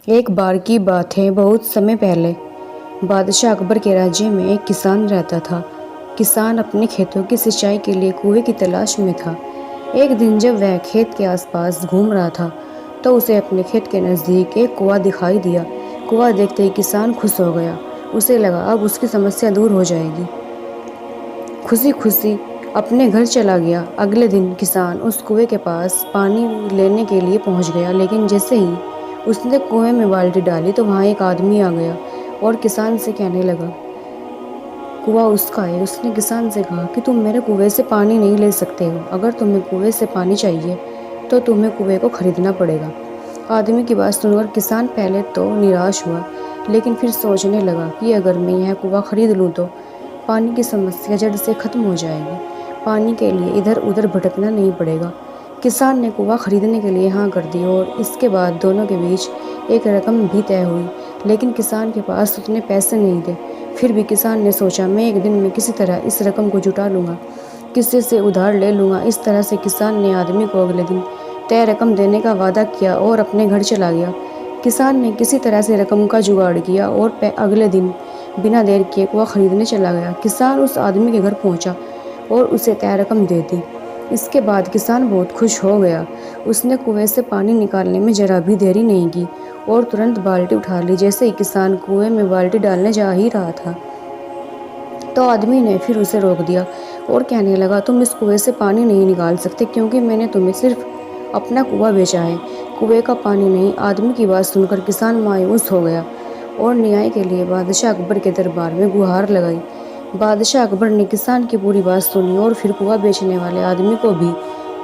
एक बार की बात है, बहुत समय पहले बादशाह अकबर के राज्य में एक किसान रहता था। किसान अपने खेतों की सिंचाई के लिए कुएं की तलाश में था। एक दिन जब वह खेत के आसपास घूम रहा था तो उसे अपने खेत के नज़दीक एक कुआं दिखाई दिया। कुआं देखते ही किसान खुश हो गया। उसे लगा अब उसकी समस्या दूर हो जाएगी। खुशी खुशी अपने घर चला गया। अगले दिन किसान उस कुएं के पास पानी लेने के लिए पहुंच गया, लेकिन जैसे ही उसने कुएं में बाल्टी डाली तो वहां एक आदमी आ गया और किसान से कहने लगा, कुआं उसका है। उसने किसान से कहा कि तुम मेरे कुएं से पानी नहीं ले सकते हो। अगर तुम्हें कुएं से पानी चाहिए तो तुम्हें कुएं को खरीदना पड़ेगा। आदमी की बात सुनकर किसान पहले तो निराश हुआ, लेकिन फिर सोचने लगा कि अगर मैं यह कुआं खरीद लूँ तो पानी की समस्या जड़ से खत्म हो जाएगी। पानी के लिए इधर उधर भटकना नहीं पड़ेगा। किसान ने कुआं खरीदने के लिए हाँ कर दी और इसके बाद दोनों के बीच एक रकम भी तय हुई, लेकिन किसान के पास उतने पैसे नहीं थे। फिर भी किसान ने सोचा, मैं एक दिन में किसी तरह इस रकम को जुटा लूँगा, किसी से उधार ले लूँगा। इस तरह से किसान ने आदमी को अगले दिन तय रकम देने का वादा किया और अपने घर चला गया। किसान ने किसी तरह से रकम का जुगाड़ किया और अगले दिन बिना देर किए कुआं खरीदने चला गया। किसान उस आदमी के घर पहुंचा और उसे तय रकम दे दी। इसके बाद किसान बहुत खुश हो गया। उसने कुएं से पानी निकालने में जरा भी देरी नहीं की और तुरंत बाल्टी उठा ली। जैसे ही किसान कुएं में बाल्टी डालने जा ही रहा था तो आदमी ने फिर उसे रोक दिया और कहने लगा, तुम इस कुएं से पानी नहीं निकाल सकते, क्योंकि मैंने तुम्हें सिर्फ अपना कुआं बेचा है, कुएं का पानी नहीं। आदमी की बात सुनकर किसान मायूस हो गया और न्याय के लिए बादशाह अकबर के दरबार में गुहार लगाई। बादशाह अकबर ने किसान की पूरी बात सुनी और फिर कुआं बेचने वाले आदमी को भी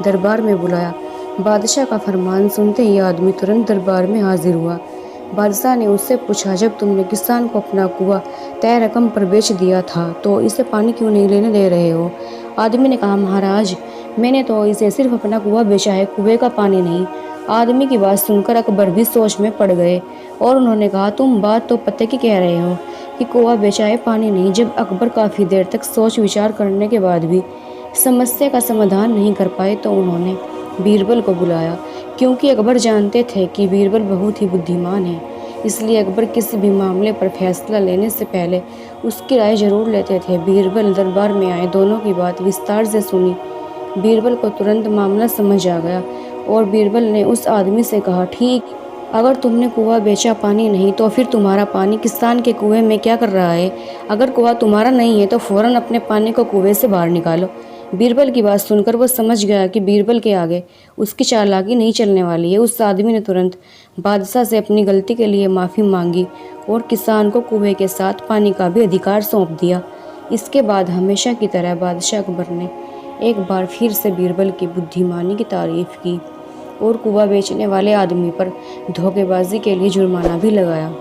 दरबार में बुलाया। बादशाह का फरमान सुनते ही आदमी तुरंत दरबार में हाजिर हुआ। बादशाह ने उससे पूछा, जब तुमने किसान को अपना कुआं तय रकम पर बेच दिया था तो इसे पानी क्यों नहीं लेने दे रहे हो? आदमी ने कहा, महाराज, मैंने तो इसे सिर्फ अपना कुआं बेचा है, कुएं का पानी नहीं। आदमी की बात सुनकर अकबर भी सोच में पड़ गए और उन्होंने कहा, तुम बात तो पते की कह रहे हो कि कुआं बेचा है, पानी नहीं। जब अकबर काफ़ी देर तक सोच विचार करने के बाद भी समस्या का समाधान नहीं कर पाए तो उन्होंने बीरबल को बुलाया। क्योंकि अकबर जानते थे कि बीरबल बहुत ही बुद्धिमान है, इसलिए अकबर किसी भी मामले पर फैसला लेने से पहले उसकी राय जरूर लेते थे। बीरबल दरबार में आए, दोनों की बात विस्तार से सुनी। बीरबल को तुरंत मामला समझ आ गया और बीरबल ने उस आदमी से कहा, ठीक, अगर तुमने कुआं बेचा पानी नहीं तो फिर तुम्हारा पानी किसान के कुएं में क्या कर रहा है? अगर कुआं तुम्हारा नहीं है तो फौरन अपने पानी को कुएं से बाहर निकालो। बीरबल की बात सुनकर वो समझ गया कि बीरबल के आगे उसकी चालाकी नहीं चलने वाली है। उस आदमी ने तुरंत बादशाह से अपनी गलती के लिए माफ़ी मांगी और किसान को कुएं के साथ पानी का भी अधिकार सौंप दिया। इसके बाद हमेशा की तरह बादशाह अकबर ने एक बार फिर से बीरबल की बुद्धिमानी की तारीफ की और कुआं बेचने वाले आदमी पर धोखेबाजी के लिए जुर्माना भी लगाया।